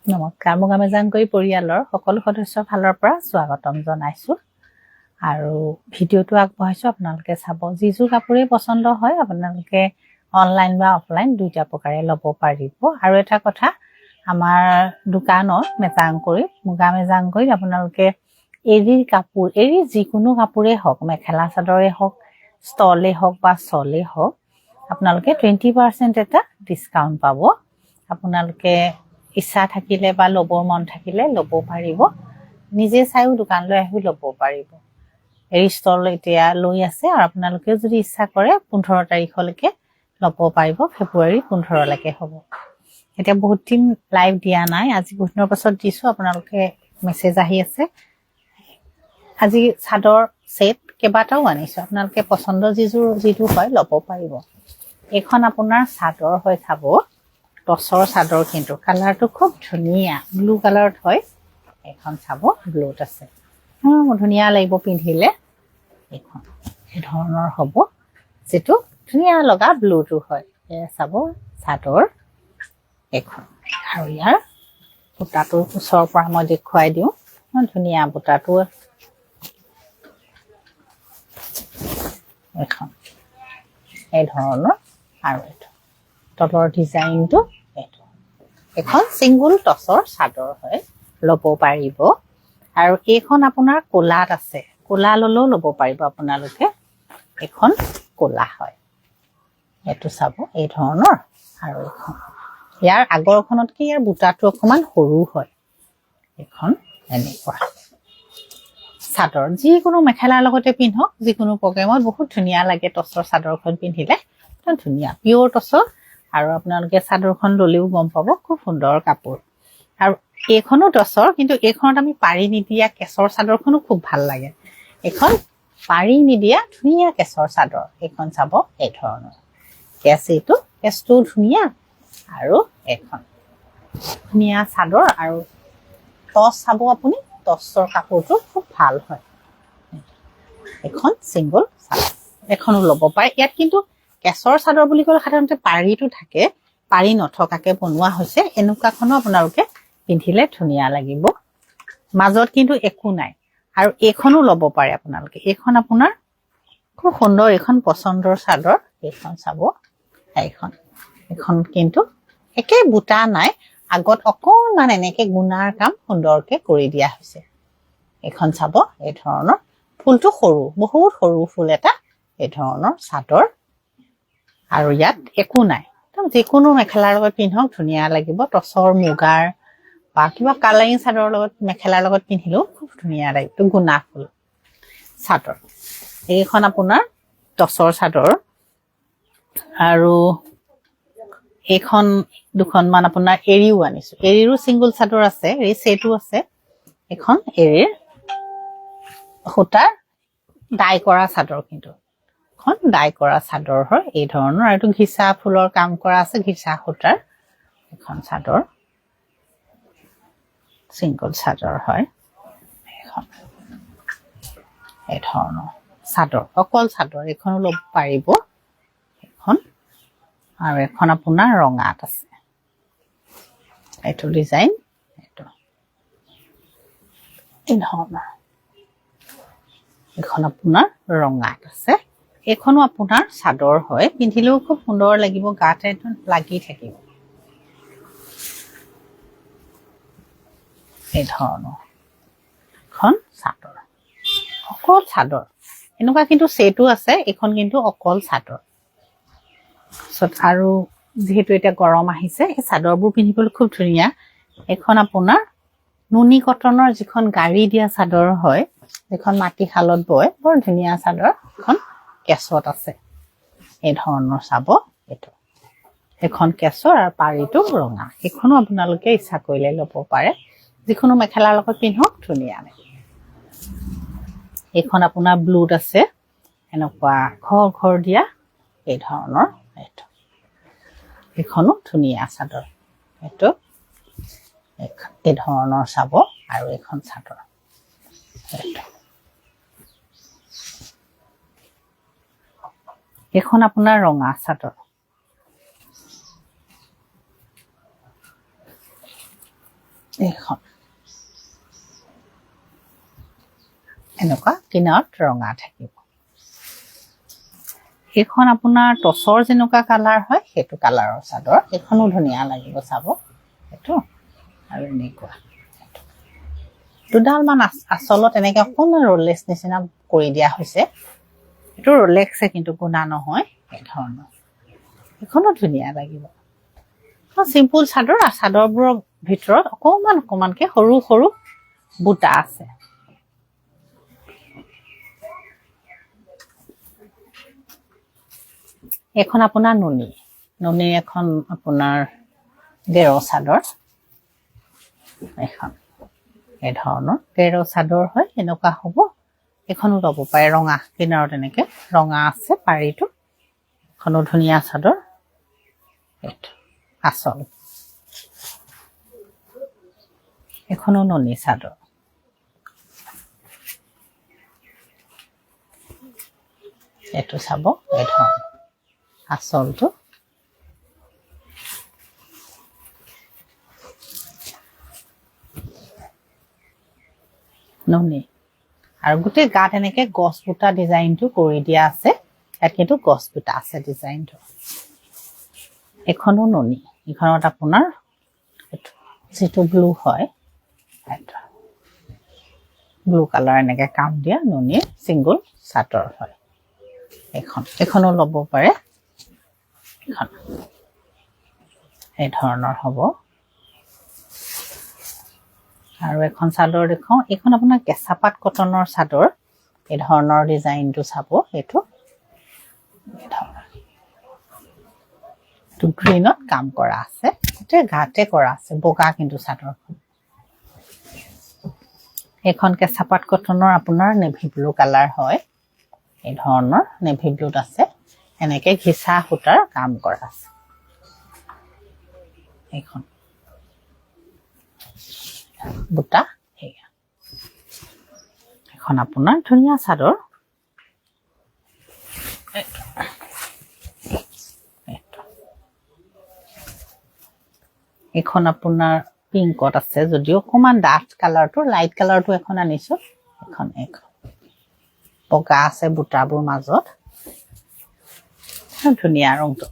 নমস্কাৰ, মোক আমেজানকৈ পৰিয়ালৰ সকলো সদস্যৰ ফালৰ পৰা স্বাগতম জনাইছোঁ আৰু ভিডিঅ'টো আগবঢ়াইছোঁ। আপোনালোকে চাব, যিযোৰ কাপোৰেই পচন্দ হয় আপোনালোকে অনলাইন বা অফলাইন দুইটা প্ৰকাৰে ল'ব পাৰিব। আৰু এটা কথা, আমাৰ দোকানত মুগা মেজাংকৈত আপোনালোকে এৰীৰ কাপোৰ, এৰীৰ যিকোনো কাপোৰেই হওক, মেখেলা চাদৰেই হওক, ষ্টলেই হওক বা শ্বলেই হওক, আপোনালোকে 20% এটা ডিছকাউণ্ট পাব। আপোনালোকে ইচ্ছা থাকিলে বা ল'বৰ মন থাকিলে ল'ব পাৰিব, নিজে চাইও দোকানলৈ আহি ল'ব পাৰিব। এৰী ষ্টল এতিয়া লৈ আছে আৰু আপোনালোকেও যদি ইচ্ছা কৰে 15 তাৰিখলৈকে ল'ব পাৰিব। ফেব্ৰুৱাৰী 15লৈকে হ'ব। এতিয়া বহুত দিন লাইভ দিয়া নাই, আজি বহুত দিনৰ পাছত দিছোঁ। আপোনালোকে মেছেজ আহি আছে। আজি চাদৰ ছেট কেইবাটাও আনিছোঁ, আপোনালোকে পচন্দ যিটো হয় ল'ব পাৰিব। এইখন আপোনাৰ চাদৰ হয়, চাব টচৰ চাদৰ, কিন্তু কালাৰটো খুব ধুনীয়া, ব্লু কালাৰত হয়। এইখন চাব ব্লুত আছে, ধুনীয়া লাগিব পিন্ধিলে। এইখন এই ধৰণৰ হ'ব, যিটো ধুনীয়া লগা ব্লুটো হয়। এয়া চাব চাদৰ এইখন, আৰু ইয়াৰ বুটাটো ওচৰৰ পৰা মই দেখুৱাই দিওঁ। ধুনীয়া বুটাটো এখন এই ধৰণৰ, আৰু এইটো তলৰ ডিজাইনটো এইটো। এখন চিংগুল টচৰ চাদৰ হয়, ল'ব পাৰিব। আৰু এইখন আপোনাৰ ক'লাত আছে, ক'লা ল'লেও ল'ব পাৰিব আপোনালোকে। এইখন ক'লা হয়, এইটো চাব এই ধৰণৰ। আৰু এইখন ইয়াৰ আগৰখনতকৈ ইয়াৰ বুটাটো অকণমান সৰু হয়। এইখন এনেকুৱা চাদৰ, যিকোনো মেখেলাৰ লগতে পিন্ধক, যিকোনো প্ৰগ্ৰেমত বহুত ধুনীয়া লাগে। টচৰ চাদৰখন পিন্ধিলে একদম ধুনীয়া, পিয়ৰ টচৰ। আৰু আপোনালোকে চাদৰখন ল'লেও গম পাব, খুব সুন্দৰ কাপোৰ। আৰু এইখনো টচৰ, কিন্তু এইখনত আমি পাৰি নিদিয়া কেঁচৰ চাদৰখনো খুব ভাল লাগে। এইখন পাৰি নিদিয়া ধুনীয়া কেঁচৰ চাদৰ। এইখন চাব এই ধৰণৰ কেঁচটোও ধুনীয়া, আৰু এইখন ধুনীয়া চাদৰ। আৰু টচ চাব আপুনি, টচৰ কাপোৰটো খুব ভাল হয়। এখন চিংগল চাদৰ, এখনো ল'ব পাৰে। ইয়াত কিন্তু কেঁচৰ চাদৰ বুলি ক'লে সাধাৰণতে পাৰিটো থাকে, পাৰি নথকাকে বনোৱা হৈছে। এনেকুৱাখনো আপোনালোকে পিন্ধিলে ধুনীয়া লাগিব, মাজত কিন্তু একো নাই। আৰু এইখনো ল'ব পাৰে আপোনালোকে, এইখন আপোনাৰ খুব সুন্দৰ, এইখন পচন্দৰ চাদৰ। এইখন চাব, এইখন কিন্তু একে বুটা নাই, আগত অকণমান এনেকে গুণাৰ কাম সুন্দৰকে কৰি দিয়া হৈছে। এইখন চাব এই ধৰণৰ, ফুলটো সৰু, বহুত সৰু ফুল এটা, এই ধৰণৰ চাদৰ। আৰু ইয়াত একো নাই, যিকোনো মেখেলাৰ লগত পিন্ধক ধুনীয়া লাগিব। টচৰ মুগাৰ বা কিবা কালাৰিং চাদৰৰ লগত, মেখেলাৰ লগত পিন্ধিলেও খুব ধুনীয়া লাগিব। গুণা ফুল চাদৰ, এইখন আপোনাৰ টচৰ চাদৰ। আৰু এইখন দুখনমান আপোনাৰ এৰীও আনিছোঁ, এৰীৰো চিংগুল চাদৰ আছে, এৰী ছেটো আছে। এখন এৰীৰ সূতাৰ ডাই কৰা চাদৰ, কিন্তু এখন ডাই কৰা চাদৰ হয় এই ধৰণৰ। আৰু এইটো ঘিচা ফুলৰ কাম কৰা আছে, ঘিচা সূতাৰ এখন চাদৰ, চিংগল চাদৰ হয়। এখন এই ধৰণৰ চাদৰ, অকল চাদৰ, এইখনো ল'ব পাৰিব। এখন আৰু এখন আপোনাৰ ৰঙাত আছে, এইটো ডিজাইন, এইটো এই ধৰণৰ। এইখন আপোনাৰ ৰঙাত আছে, এইখনো আপোনাৰ চাদৰ হয়, পিন্ধিলেও খুব সুন্দৰ লাগিব, গাতে একদম লাগি থাকিব। এই ধৰণৰ এখন চাদৰ, অকল চাদৰ। এনেকুৱা কিন্তু ছেটো আছে, এইখন কিন্তু অকল চাদৰ। আৰু যিহেতু এতিয়া গৰম আহিছে, সেই চাদৰবোৰ পিন্ধিবলৈ খুব ধুনীয়া। এইখন আপোনাৰ নুনি কটনৰ যিখন গাড়ী দিয়া চাদৰ হয়, যিখন মাটিশালত বয়, বৰ ধুনীয়া চাদৰ। এখন কেঁচত আছে, এই ধৰণৰ চাব এইটো। এখন কেঁচৰ আৰু পাৰিটো ৰঙা। এইখনো আপোনালোকে ইচ্ছা কৰিলে ল'ব পাৰে, যিকোনো মেখেলাৰ লগত পিন্ধক ধুনীয়া লাগে। এইখন আপোনাৰ ব্লুত আছে, এনেকুৱা ঘৰ দিয়া এই ধৰণৰ। এইটো এইখনো ধুনীয়া চাদৰ, এইটো এই ধৰণৰ চাব। আৰু এইখন চাদৰ, এইটো এইখন আপোনাৰ ৰঙা চাদৰ। এইখন এনেকুৱা কিনাৰত ৰঙা থাকিব এইখন আপোনাৰ টছৰ যেনেকুৱা কালাৰ হয় সেইটো কালাৰৰ চাদৰ এইখনো ধুনীয়া লাগিব চাব এইটো আৰু এনেকুৱা দুডালমান আচলত এনেকৈ অকণমান ৰোলেক্স নিচিনা কৰি দিয়া হৈছে এইটো ৰোলেক্সে কিন্তু গুণা নহয় এই ধৰণৰ এইখনো ধুনীয়া লাগিব চিম্পুল চাদৰ আৰু চাদৰবোৰৰ ভিতৰত অকণমানকৈ সৰু সৰু বুটা আছে এখন আপোনাৰ নুনি এখন আপোনাৰ গেৰ চাদৰ এখন এই ধৰণৰ গেৰ চাদৰ হয় এনেকুৱা হ'ব এখনো ল'ব পাৰে ৰঙা কিনাৰত এনেকৈ ৰঙা আছে পাৰিটো এখনো ধুনীয়া চাদৰ এইটো আচল এখনো নুনি চাদৰ এইটো চাব এই ধৰণৰ আচলটো নুনি আৰু গোটেই গাত এনেকৈ গছ বুটা ডিজাইনটো কৰি দিয়া আছে ইয়াত কিন্তু গছ বুটা আছে ডিজাইনটো এখনো নুনি এইখনত আপোনাৰ যিটো ব্লু হয় ব্লু কালাৰ এনেকৈ কাম দিয়া নুনিৰ ছিংগল চাদৰ হয় এখনো ল'ব পাৰে এখন এই ধৰণৰ হ'ব আৰু এখন চাদৰ দেখুৱাওঁ এইখন আপোনাৰ কেঁচাপাত কটনৰ চাদৰ এই ধৰণৰ ডিজাইনটো চাব এইটো গ্ৰীণত কাম কৰা আছে গোটেই ঘাটে কৰা আছে বগা কিন্তু চাদৰখন এইখন কেঁচাপাত কটনৰ আপোনাৰ নেভি ব্লু কালাৰ হয় এই ধৰণৰ নেভি ব্লুত আছে এনেকৈ ঘিচা সূতাৰ কাম কৰা আছে এইখন বুটা সেয়া এখন আপোনাৰ ধুনীয়া চাদৰ এখন আপোনাৰ পিংকত আছে যদিও অকণমান ডাঠ কালাৰটো লাইট কালাৰটো এখন আনিছোঁ এখন বগা আছে বুটাবোৰ মাজত ধুনীয়া ৰংটো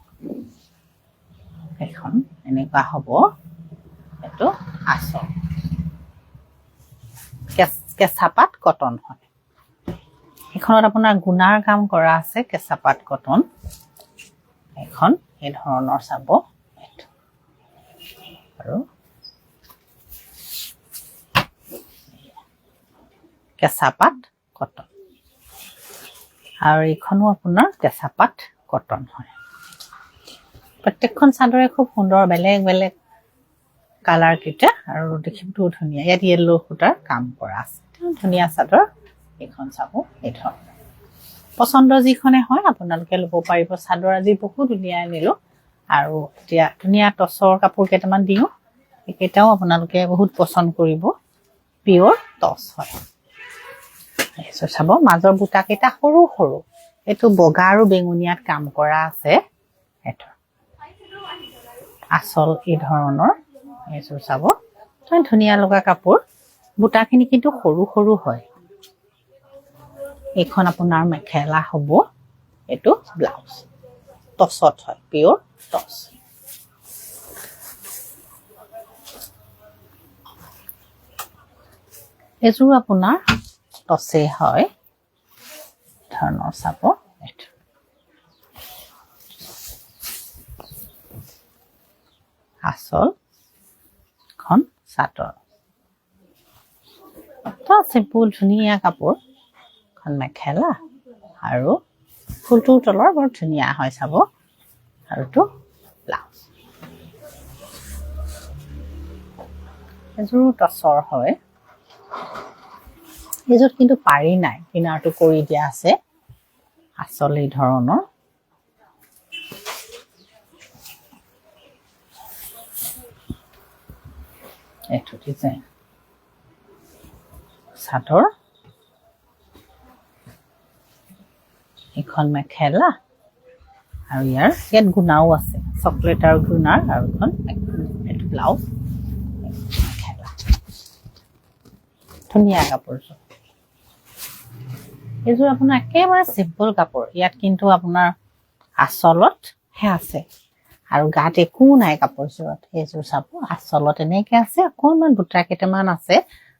এখন এনেকুৱা হ'ব এইটো আচল কেঁচাপাত কটন হয় এইখনত আপোনাৰ গুণাৰ কাম কৰা আছে কেঁচাপাত কটন এখন এই ধৰণৰ চাব আৰু কেঁচাপাত কটন আৰু এইখনো আপোনাৰ কেঁচাপাত কটন হয় প্ৰত্যেকখন চাদৰে খুব সুন্দৰ বেলেগ বেলেগ কালাৰ কেইটা আৰু দেখিবও ধুনীয়া ইয়াত য়েল্লো সূতাৰ কাম কৰা আছে ধুনীয়া চাদৰ এইখন চাব এই ধৰণৰ পচন্দ যিখনে হয় আপোনালোকে ল'ব পাৰিব চাদৰ আজি বহুত উলিয়াই আনিলোঁ আৰু এতিয়া ধুনীয়া টচৰ কাপোৰ কেইটামান দিওঁ এইকেইটাও আপোনালোকে বহুত পচন্দ কৰিব পিয়ৰ টচ হয় এইটো চাব মাজৰ বুটাকেইটা সৰু সৰু এইটো বগা আৰু বেঙুনীয়াত কাম কৰা আছে এইটো আচল এই ধৰণৰ এইটো চাব ধুনীয়া লগা কাপোৰ বুটাখিনি কিন্তু সৰু সৰু হয় এইখন আপোনাৰ মেখেলা হ'ব এইটো ব্লাউজ টচত হয় পিয়ৰ টচ এযোৰ আপোনাৰ টচে হয় ধৰণৰ চাব এইটো আচল এখন চাদৰ চিম্পুল ধুনীয়া কাপোৰ এখন মেখেলা আৰু ফুলটোৰ তলৰ বৰ ধুনীয়া হয় চাব আৰু এইটো ব্লাউজ এযোৰ টচৰ হয় এইযোৰত কিন্তু পাৰি নাই কিনাৰটো কৰি দিয়া আছে আচল এই ধৰণৰ এইটো ডিজাইন চাদৰ এখন মেখেলা আৰু ইয়াত গুণাও আছে চকলেট আৰু গুণাৰ আৰু এখন এইটো ব্লাউজ মেখেলা ধুনীয়া কাপোৰযোৰ এইযোৰ আপোনাৰ একেবাৰে চিম্পল কাপোৰ ইয়াত কিন্তু আপোনাৰ আচলত হে আছে আৰু গাত একো নাই কাপোৰযোৰত এইযোৰ চাব আচলত এনেকৈ আছে অকণমান বুটা কেইটামান আছে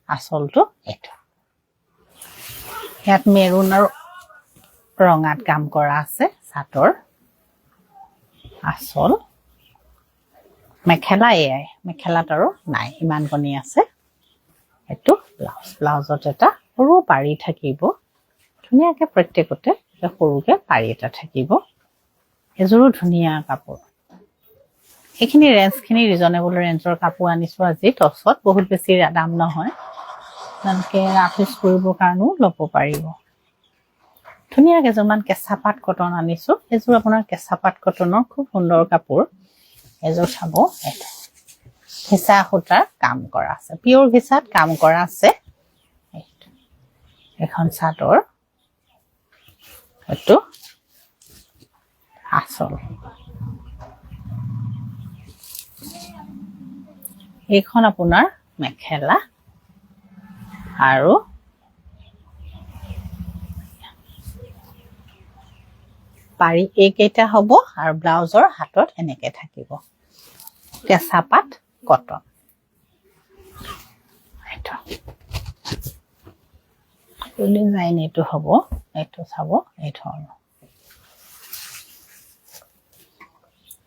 আচলটো এইটো ইয়াত মেৰুন আৰু ৰঙাত কাম কৰা আছে চাদৰ আচল মেখেলা এয়াই মেখেলাত আৰু নাই ইমান কণী আছে এইটো ব্লাউজত এটা সৰু পাৰি থাকিব ধুনীয়াকৈ প্ৰত্যেকতে সৰুকৈ পাৰি এটা থাকিব এযোৰো ধুনীয়া কাপোৰ এইখিনি ৰেঞ্জখিনি ৰিজনেবল ৰেঞ্জৰ কাপোৰ আনিছোঁ আজি টছত বহুত বেছি দাম নহয় তেনেকৈ আফিচ কৰিবৰ কাৰণেও ল'ব পাৰিব ধুনীয়া কেইযোৰমান কেঁচা পাট কটন আনিছোঁ এইযোৰ আপোনাৰ কেঁচা পাট কটনৰ খুব সুন্দৰ কাপোৰ এযোৰ চাব এইটো ঘিচা সূতাৰ কাম কৰা আছে পিয়ৰ ঘিচাত কাম কৰা আছে এখন চাদৰ এইটো আচল এইখন আপোনাৰ মেখেলা আৰু পাৰি এইকেইটা হ'ব আৰু ব্লাউজৰ হাতত এনেকৈ থাকিব কেঁচা পাট কটন এইটো ডিজাইন এইটো হ'ব এইটো চাব এই ধৰণৰ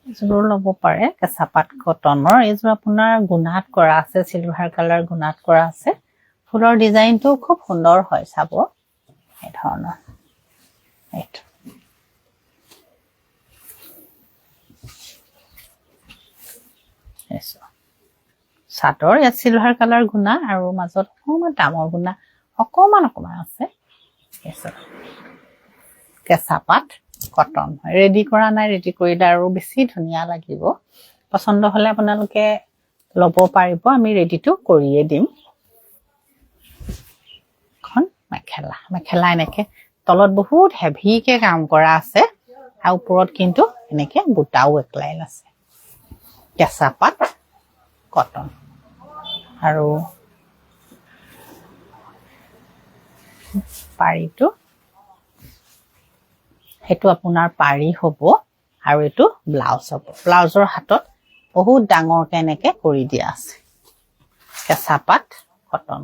এইযোৰ ল'ব পাৰে কেঁচা পাট কটনৰ এইযোৰ আপোনাৰ গুণাত কৰা আছে চিলভাৰ কালাৰ গুণাত কৰা আছে ফুলৰ ডিজাইনটো খুব সুন্দৰ হয় চাব এই ধৰণৰ এইটো চাদৰ ইয়াত চিলভাৰ কালাৰ গুণা আৰু মাজত অকণমান দামৰ গুণা অকণমান আছে কেঁচা পাট কটন ৰেডি কৰা নাই ৰেডি কৰিলে আৰু বেছি ধুনীয়া লাগিব পচন্দ হ'লে আপোনালোকে ল'ব পাৰিব আমি ৰেডিটো কৰিয়ে দিম এখন মেখেলা এনেকৈ তলত বহুত হেভিকৈ কাম কৰা আছে আৰু ওপৰত কিন্তু এনেকৈ বুটাও এক লাইন আছে কেঁচা পাট কটন আৰু পাৰিটো সেইটো আপোনাৰ পাৰি হ'ব আৰু এইটো ব্লাউজ হ'ব ব্লাউজৰ হাতত বহুত ডাঙৰকৈ এনেকৈ কৰি দিয়া আছে কেঁচা পাট কটন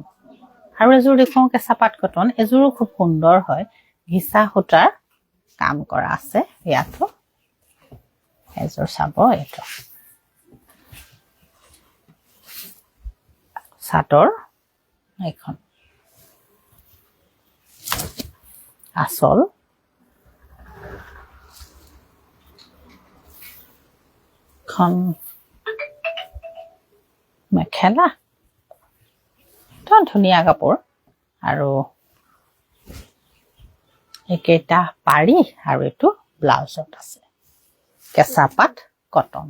আৰু এযোৰ দেখুৱাওঁ কেঁচা পাট কটন এযোৰো খুব সুন্দৰ হয় ঘিচা সূতাৰ কাম কৰা আছে ইয়াতো এযোৰ চাব এইটো চাদৰ এইখন আচল খন মেখেলা ধুনীয়া কাপোৰ আৰু এইকেইটা পাৰি আৰু এইটো ব্লাউজত আছে কেঁচা পাট কটন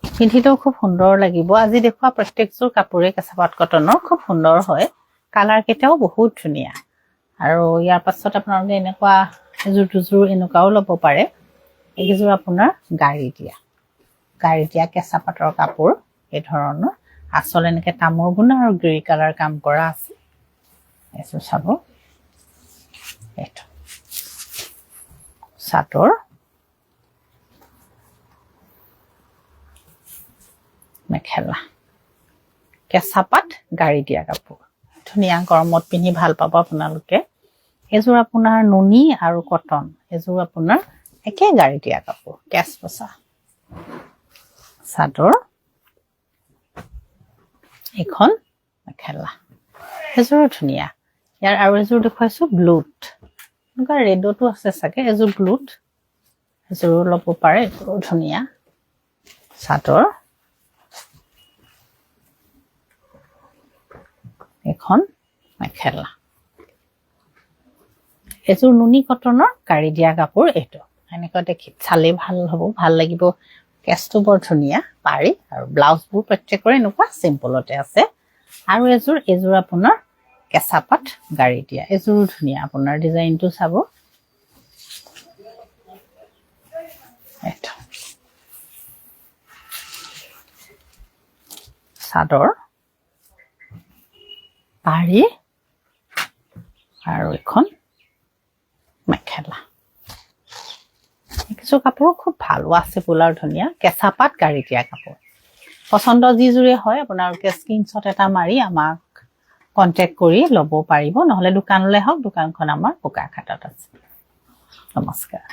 পিন্ধিলেও খুব সুন্দৰ লাগিব আজি দেখুওৱা প্ৰত্যেকযোৰ কাপোৰে কেঁচা পাট কটনৰ খুব সুন্দৰ হয় কালাৰ কেইটাও বহুত ধুনীয়া আৰু ইয়াৰ পাছত আপোনালোকে এনেকুৱা এযোৰ দুযোৰ এনেকুৱাও ল'ব পাৰে এইকেইযোৰ আপোনাৰ গাড়ী দিয়া কেঁচা পাটৰ কাপোৰ এই ধৰণৰ আচল এনেকৈ তামৰ গুণা আৰু গ্ৰে কালাৰ কাম কৰা আছে এইযোৰ চাব এইটো চাদৰ মেখেলা কেঁচা পাট গাড়ী দিয়া কাপোৰ ধুনীয়া গৰমত পিন্ধি ভাল পাব আপোনালোকে এইযোৰ আপোনাৰ নুনি আৰু কটন এইযোৰ আপোনাৰ একে গাড়ী দিয়া কাপোৰ কেঁচ বচা চাদৰ এইখন মেখেলা এযোৰো ধুনীয়া ইয়াৰ আৰু এযোৰ দেখুৱাইছোঁ ব্লুত এনেকুৱা ৰেডতো আছে চাগে এযোৰ ব্লুত এযোৰো ল'ব পাৰে এযোৰো ধুনীয়া চাদৰ এখন মেখেলা এযোৰ নুনি কটনৰ গাড়ী দিয়া কাপোৰ এইটো এনেকুৱা দেখি চালেই ভাল হ'ব ভাল লাগিব কেঁচটো বৰ ধুনীয়া পাৰি আৰু ব্লাউজবোৰ প্ৰত্যেকৰে এনেকুৱা চিম্পলতে আছে আৰু এযোৰ আপোনাৰ কেঁচা পাট গাড়ী দিয়া এযোৰো ধুনীয়া আপোনাৰ ডিজাইনটো চাব এইটো চাদৰ শাৰী আৰু এখন মেখেলা কিছু কাপোৰ খুব ভাল ৱাছেবল আৰু ধুনীয়া কেঁচা পাত গাড়ী দিয়া কাপোৰ পছন্দ যিজোৰে হয় আপোনালোকে স্ক্ৰীনশ্বট এটা মাৰি আমাক কন্টেক্ট কৰি ল'ব পাৰিব নহলে দোকানলৈ হওক দোকানখন আমাৰ বোকাখাতত আছে নমস্কাৰ